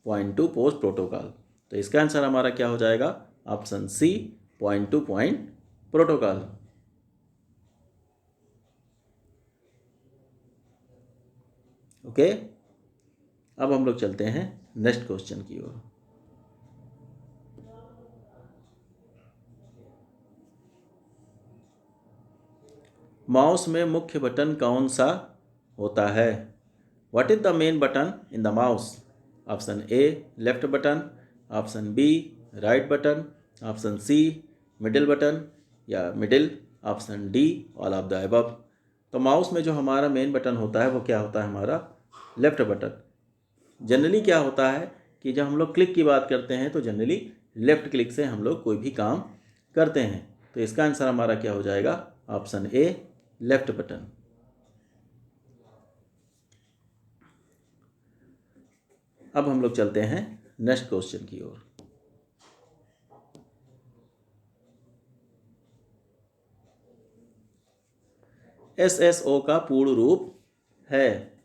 point to post protocol. तो इसका answer हमारा क्या हो जाएगा? Option C, point to point protocol. Okay, अब हम लोग चलते हैं नेक्स्ट क्वेश्चन की ओर। माउस में मुख्य बटन कौन सा होता है? What is the main button in the mouse? Option A, left button. Option B, right button. Option C, middle button या middle. Option D, all of the above. तो mouse में जो हमारा मेन बटन होता है वो क्या होता है? हमारा लेफ्ट बटन। जनरली क्या होता है कि जब हम लोग क्लिक की बात करते हैं तो जनरली लेफ्ट क्लिक से हम लोग कोई भी काम करते हैं। तो इसका आंसर हमारा क्या हो जाएगा? Option A, left button. अब हम लोग चलते हैं नेक्स्ट क्वेश्चन की ओर। एसएसओ का पूर्ण रूप है।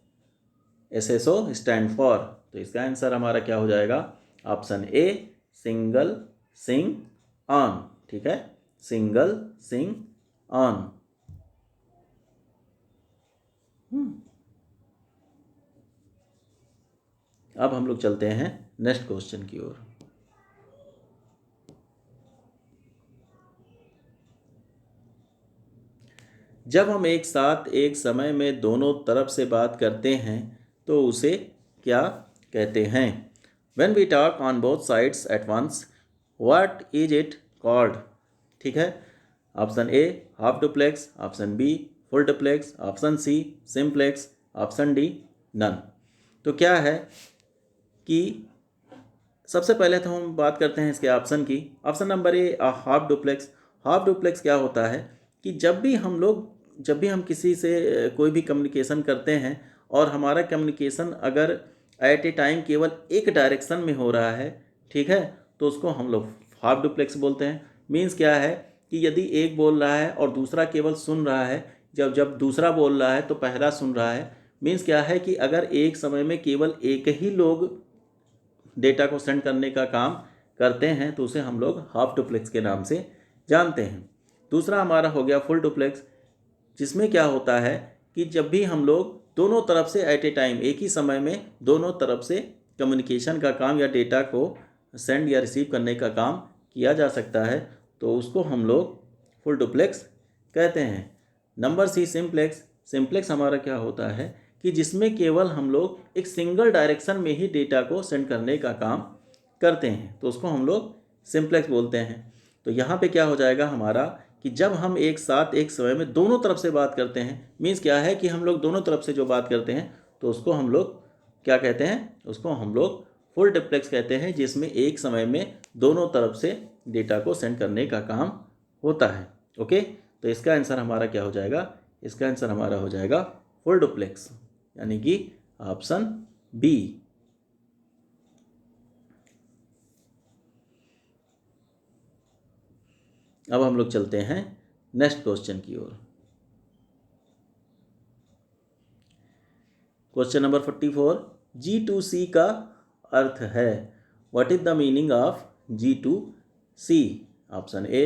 एसएसओ स्टैंड फॉर, तो इसका आंसर हमारा क्या हो जाएगा? Option A, single sing on. ठीक है, सिंगल सिंग ऑन। अब हम लोग चलते हैं नेक्स्ट क्वेश्चन की ओर। जब हम एक साथ एक समय में दोनों तरफ से बात करते हैं तो उसे क्या कहते हैं? When we talk on both sides at once, what is it called. ठीक है, option A half duplex, option B full duplex, option C simplex, option D none. तो क्या है कि सबसे पहले तो हम बात करते हैं इसके ऑप्शन की। ऑप्शन नंबर ए हाफ डुप्लेक्स। हाफ डुप्लेक्स क्या होता है कि जब भी हम किसी से कोई भी कम्युनिकेशन करते हैं और हमारा कम्युनिकेशन अगर एट ए टाइम केवल एक डायरेक्शन में हो रहा है, ठीक है, तो उसको हम लोग हाफ डुप्लेक्स बोलते हैं। मीन्स क्या है कि यदि एक बोल रहा है और दूसरा केवल सुन रहा है, जब दूसरा बोल रहा है तो पहला सुन रहा है। मीन्स क्या है कि अगर एक समय में केवल एक ही लोग डेटा को सेंड करने का काम करते हैं तो उसे हम लोग हाफ डुप्लेक्स के नाम से जानते हैं। दूसरा हमारा हो गया फुल डुप्लेक्स, जिसमें क्या होता है कि जब भी हम लोग दोनों तरफ से एट ए टाइम एक ही समय में दोनों तरफ से कम्युनिकेशन का काम या डेटा को सेंड या रिसीव करने का काम किया जा सकता है तो उसको हम लोग फुल डुप्लेक्स कहते हैं। Number C simplex. सिंप्लेक्स हमारा क्या होता है कि जिसमें केवल हम लोग एक सिंगल डायरेक्शन में ही डेटा को सेंड करने का काम करते हैं तो उसको हम लोग सिंप्लेक्स बोलते हैं। तो यहाँ पे क्या हो जाएगा हमारा कि जब हम एक साथ एक समय में दोनों तरफ से बात करते हैं, मीन्स क्या है कि हम लोग दोनों तरफ से जो बात करते हैं तो उसको हम लोग क्या कहते हैं, उसको हम लोग फुल डुप्लेक्स कहते हैं, जिसमें एक समय में दोनों तरफ से डेटा को सेंड करने का काम होता है। ओके, तो इसका आंसर हमारा क्या हो जाएगा, इसका आंसर हमारा हो जाएगा फुल डुप्लेक्स, यानी कि ऑप्शन बी। अब हम लोग चलते हैं नेक्स्ट क्वेश्चन की ओर। क्वेश्चन नंबर 44, G2C का अर्थ है। What is the meaning of G2C? Option A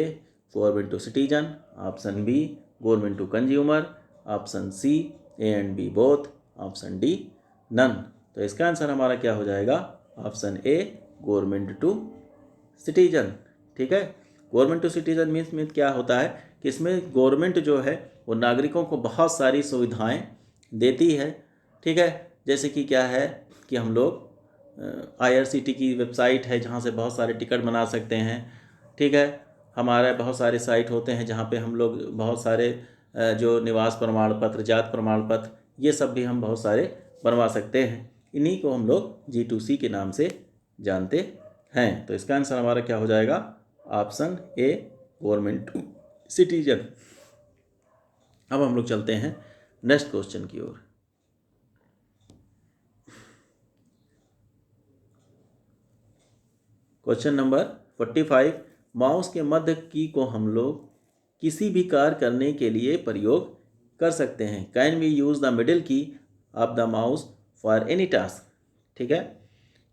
government to citizen, option B government to consumer, option C A and B both, option D none. तो इसका आंसर हमारा क्या हो जाएगा, option A government to citizen. ठीक है, government to citizen means क्या होता है कि इसमें गवर्नमेंट जो है वो नागरिकों को बहुत सारी सुविधाएं देती है। ठीक है, जैसे कि क्या है कि हम लोग IRCTC की वेबसाइट है जहाँ से बहुत सारे टिकट बना सकते हैं। ठीक है, हमारे बहुत सारे साइट होते हैं जहाँ पे हम लोग बहुत सारे जो निवास प्रमाण पत्र, जात प्रमाण पत्र, ये सब भी हम बहुत सारे बनवा सकते हैं। इन्हीं को हम लोग G2C के नाम से जानते हैं। तो इसका आंसर हमारा क्या हो जाएगा, option A government to citizen. अब हम लोग चलते हैं नेक्स्ट क्वेश्चन की ओर। क्वेश्चन नंबर 45, माउस के मध्य की को हम लोग किसी भी कार्य करने के लिए प्रयोग कर सकते हैं। Can we use the middle key of the mouse for any task. ठीक है,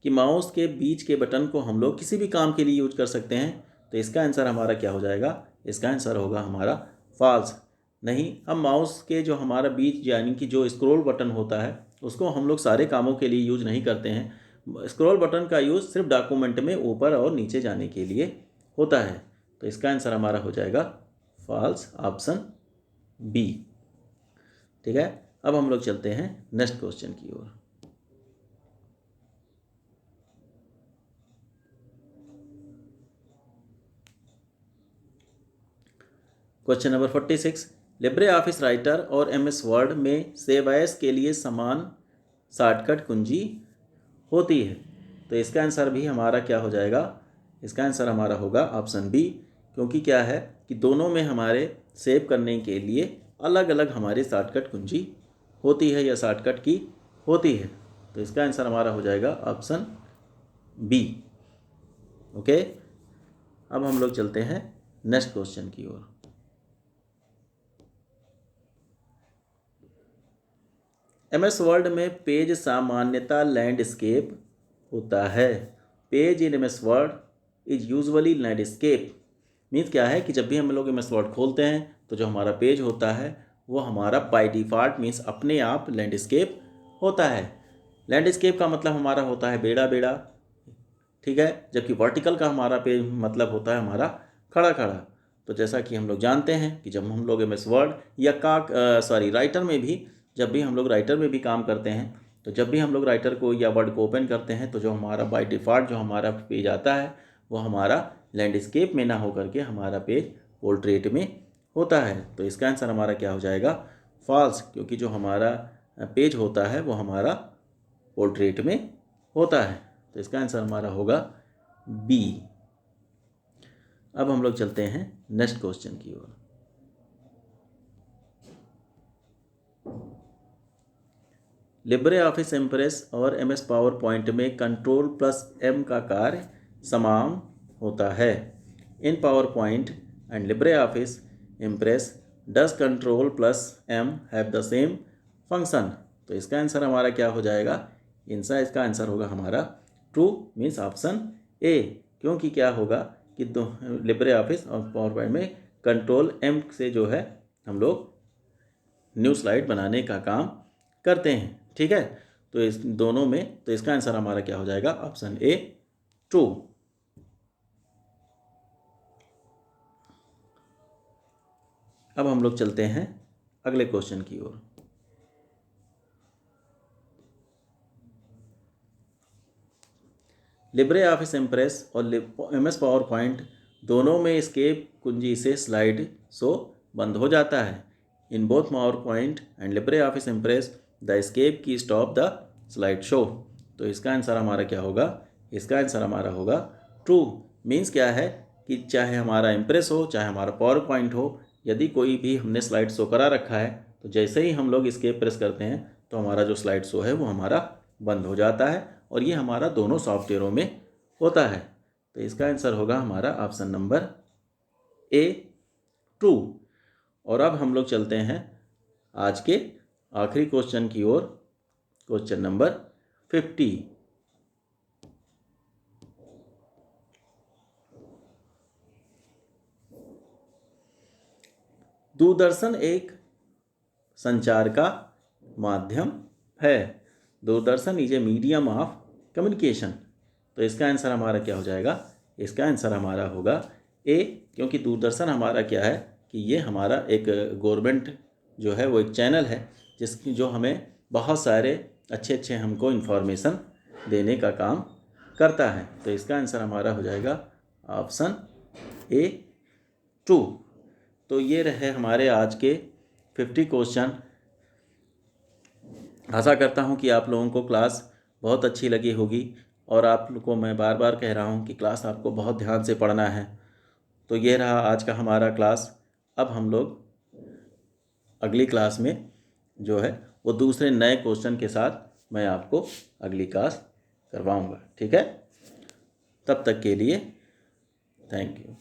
कि माउस के बीच के बटन को हम लोग किसी भी काम के लिए यूज कर सकते हैं। तो इसका आंसर हमारा क्या हो जाएगा, इसका आंसर होगा हमारा फॉल्स। नहीं, हम माउस के जो हमारा बीच यानी कि जो स्क्रॉल बटन होता है उसको हम लोग सारे कामों के लिए यूज नहीं करते हैं। स्क्रॉल बटन का यूज़ सिर्फ डॉक्यूमेंट में ऊपर और नीचे जाने के लिए होता है। तो इसका आंसर हमारा हो जाएगा फॉल्स, ऑप्शन बी। ठीक है, अब हम लोग चलते हैं नेक्स्ट क्वेश्चन की ओर। Question number 46, LibreOffice Writer और MS वर्ड में सेव एज के लिए समान शॉर्टकट कुंजी होती है। तो इसका आंसर भी हमारा क्या हो जाएगा, इसका आंसर हमारा होगा ऑप्शन बी, क्योंकि क्या है कि दोनों में हमारे सेव करने के लिए अलग अलग हमारी शॉर्टकट कुंजी होती है या शॉर्टकट की होती है। तो इसका आंसर हमारा हो जाएगा ऑप्शन बी। ओके, अब हम लोग चलते हैं नेक्स्ट क्वेश्चन की ओर। MS वर्ड में पेज सामान्यतः लैंडस्केप होता है। Page in MS word is usually landscape. Means क्या है कि जब भी हम लोग MS वर्ड खोलते हैं तो जो हमारा पेज होता है वो हमारा बाय डिफ़ॉल्ट मीन्स अपने आप लैंडस्केप होता है। लैंडस्केप का मतलब हमारा होता है बेड़ा बेड़ा। ठीक है, जबकि वर्टिकल का हमारा पेज मतलब होता है हमारा खड़ा खड़ा। तो जैसा कि हम लोग जानते हैं कि जब हम लोग MS वर्ड या राइटर में भी, जब भी हम लोग राइटर में भी काम करते हैं तो जब भी हम लोग राइटर को या वर्ड को ओपन करते हैं तो जो हमारा बाय डिफ़ॉल्ट जो हमारा पेज आता है वो हमारा लैंडस्केप में ना होकर के हमारा पेज पोर्ट्रेट में होता है। तो इसका आंसर हमारा क्या हो जाएगा? फॉल्स, क्योंकि जो हमारा पेज होता है वो हमारा पोर्ट्रेट में होता है। तो इसका आंसर हमारा होगा बी। अब हम लोग चलते हैं नेक्स्ट क्वेश्चन की ओर। लिब्रे ऑफिस इम्प्रेस और MS पावर पॉइंट में Ctrl+M का कार्य समान होता है। In PowerPoint and LibreOffice Impress does Ctrl+M have the same function. तो इसका आंसर हमारा क्या हो जाएगा? इसका आंसर होगा हमारा ट्रू, मीन्स ऑप्शन ए। क्योंकि क्या होगा कि लिब्रे ऑफिस और पावर पॉइंट में Ctrl+M से जो है हम लोग न्यू स्लाइड बनाने का काम करते हैं। ठीक है, तो इस दोनों में तो इसका आंसर हमारा क्या हो जाएगा? ऑप्शन ए, ट्रू। अब हम लोग चलते हैं अगले क्वेश्चन की ओर। लिब्रे ऑफिस इम्प्रेस और MS पावर पॉइंट दोनों में एस्केप कुंजी से स्लाइड शो बंद हो जाता है। In both power point and LibreOffice impress the escape की स्टॉप द स्लाइड शो। तो इसका आंसर हमारा क्या होगा? इसका आंसर हमारा होगा ट्रू। मीन्स क्या है कि चाहे हमारा इम्प्रेस हो चाहे हमारा पावर पॉइंट हो, यदि कोई भी हमने स्लाइड शो करा रखा है तो जैसे ही हम लोग एस्केप प्रेस करते हैं तो हमारा जो स्लाइड शो है वो हमारा बंद हो जाता है, और ये हमारा दोनों सॉफ्टवेयरों में होता है। तो इसका आंसर होगा हमारा ऑप्शन नंबर ए, ट्रू। और अब हम लोग चलते हैं आज के आखिरी क्वेश्चन की ओर, क्वेश्चन नंबर 50। दूरदर्शन एक संचार का माध्यम है। Doordarshan is a medium of communication. तो इसका आंसर हमारा क्या हो जाएगा? इसका आंसर हमारा होगा ए, क्योंकि दूरदर्शन हमारा क्या है कि ये हमारा एक गवर्नमेंट जो है वो एक चैनल है जिसकी जो हमें बहुत सारे अच्छे अच्छे हमको इन्फॉर्मेशन देने का काम करता है। तो इसका आंसर हमारा हो जाएगा ऑप्शन ए, ट्रू। तो ये रहे हमारे आज के 50 क्वेश्चन। आशा करता हूँ कि आप लोगों को क्लास बहुत अच्छी लगी होगी, और आप लोग को मैं बार बार कह रहा हूँ कि क्लास आपको बहुत ध्यान से पढ़ना है। तो ये रहा आज का हमारा क्लास। अब हम लोग अगली क्लास में जो है वो दूसरे नए क्वेश्चन के साथ मैं आपको अगली क्लास करवाऊँगा। ठीक है, तब तक के लिए थैंक यू।